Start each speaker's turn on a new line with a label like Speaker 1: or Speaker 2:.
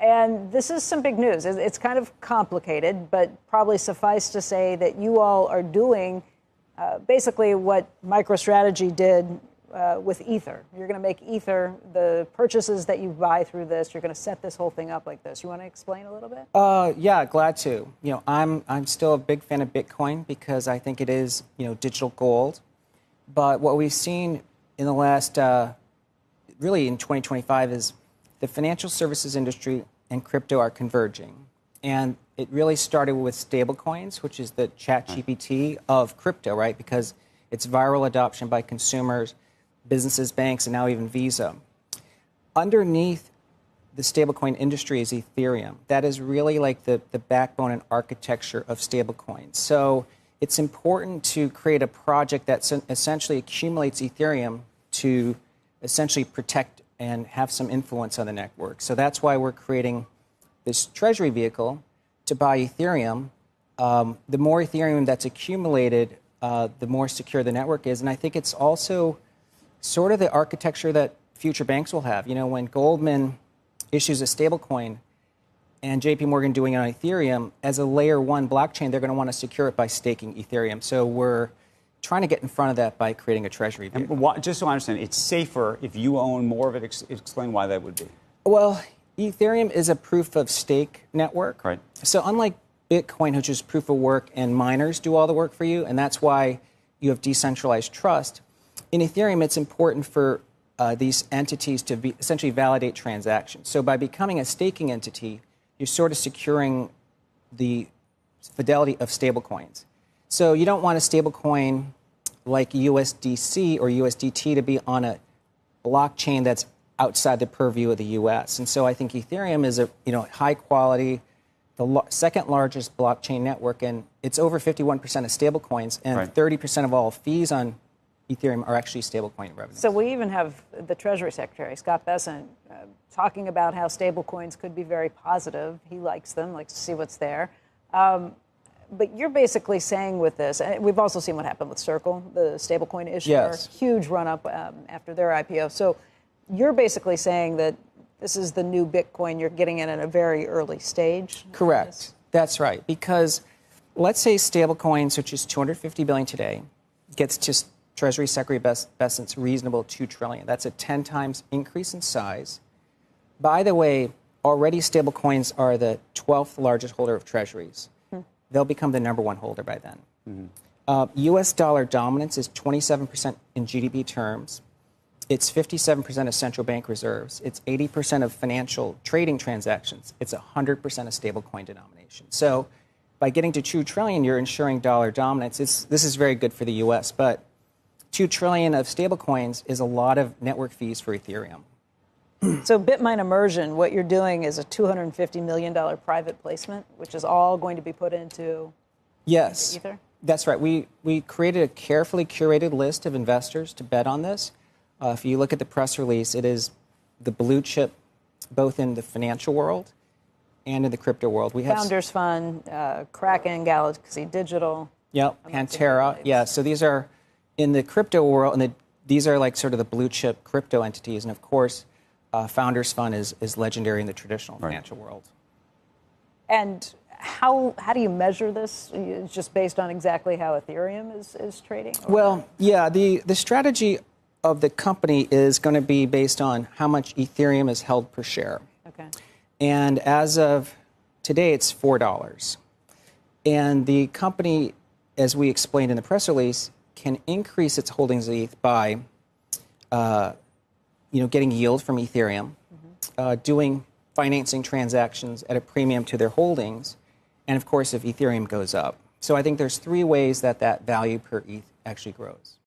Speaker 1: And this is some big news. It's kind of complicated, but probably suffice to say that you all are doing basically what MicroStrategy did with Ether. You're going to make Ether, the purchases that you buy through this, you're going to set this whole thing up like this. You want to explain a little bit?
Speaker 2: Yeah, glad to. I'm still a big fan of Bitcoin because I think it is, digital gold. But what we've seen in the last, really in 2025 is the financial services industry and crypto are converging. And it really started with stablecoins, which is the ChatGPT of crypto, right? Because it's viral adoption by consumers, businesses, banks, and now even Visa. Underneath the stablecoin industry is Ethereum. That is really like the backbone and architecture of stablecoins. So it's important to create a project that essentially accumulates Ethereum to essentially protect and have some influence on the network. So that's why we're creating this treasury vehicle to buy Ethereum. The more Ethereum that's accumulated, the more secure the network is. And I think it's also sort of the architecture that future banks will have. When Goldman issues a stablecoin and JP Morgan doing it on Ethereum, as a layer one blockchain, they're going to want to secure it by staking Ethereum. So we're trying to get in front of that by creating a treasury vehicle.
Speaker 3: Just so I understand, it's safer if you own more of it. Explain why that would be.
Speaker 2: Well, Ethereum is a proof of stake network.
Speaker 3: Right.
Speaker 2: So unlike Bitcoin, which is proof of work and miners do all the work for you, and that's why you have decentralized trust, in Ethereum, it's important for these entities to essentially validate transactions. So by becoming a staking entity, you're sort of securing the fidelity of stablecoins. So you don't want a stablecoin like USDC or USDT to be on a blockchain that's outside the purview of the U.S. And so I think Ethereum is a high quality, the second largest blockchain network, and it's over 51% of stablecoins, and
Speaker 3: right.
Speaker 2: 30% of all fees on Ethereum are actually stablecoin revenue.
Speaker 1: So we even have the Treasury Secretary, Scott Bessent, talking about how stablecoins could be very positive. He likes them, likes to see what's there. But you're basically saying with this, and we've also seen what happened with Circle, the stablecoin issuer,
Speaker 2: yes.
Speaker 1: Huge run-up after their IPO. So you're basically saying that this is the new Bitcoin, you're getting in at a very early stage?
Speaker 2: Correct. That's right. Because let's say stablecoins, which is $250 billion today, gets to Treasury Secretary Bessent's reasonable $2 trillion. That's a 10 times increase in size. By the way, already stablecoins are the 12th largest holder of treasuries. They'll become the number one holder by then. U.S. dollar dominance is 27% in GDP terms. It's 57% of central bank reserves. It's 80% of financial trading transactions. It's 100% of stablecoin denomination. So by getting to $2 trillion, you're ensuring dollar dominance. This is very good for the U.S., but $2 trillion of stablecoins is a lot of network fees for Ethereum.
Speaker 1: So BitMine Immersion, what you're doing is a $250 million private placement, which is all going to be put into
Speaker 2: Yes,
Speaker 1: Ether?
Speaker 2: That's right. We created a carefully curated list of investors to bet on this. If you look at the press release, it is the blue chip, both in the financial world and in the crypto world. We have
Speaker 1: Founders Fund, Kraken, Galaxy Digital.
Speaker 2: Yep, Pantera. Yeah, so these are in the crypto world, and these are like sort of the blue chip crypto entities. And of course, Founders Fund is legendary in the traditional financial world.
Speaker 1: And how do you measure this? It's just based on exactly how Ethereum is trading?
Speaker 2: Well, yeah, the strategy of the company is going to be based on how much Ethereum is held per share.
Speaker 1: Okay.
Speaker 2: And as of today, it's $4. And the company, as we explained in the press release, can increase its holdings of ETH by getting yield from Ethereum, doing financing transactions at a premium to their holdings, and of course, if Ethereum goes up. So I think there's three ways that value per ETH actually grows.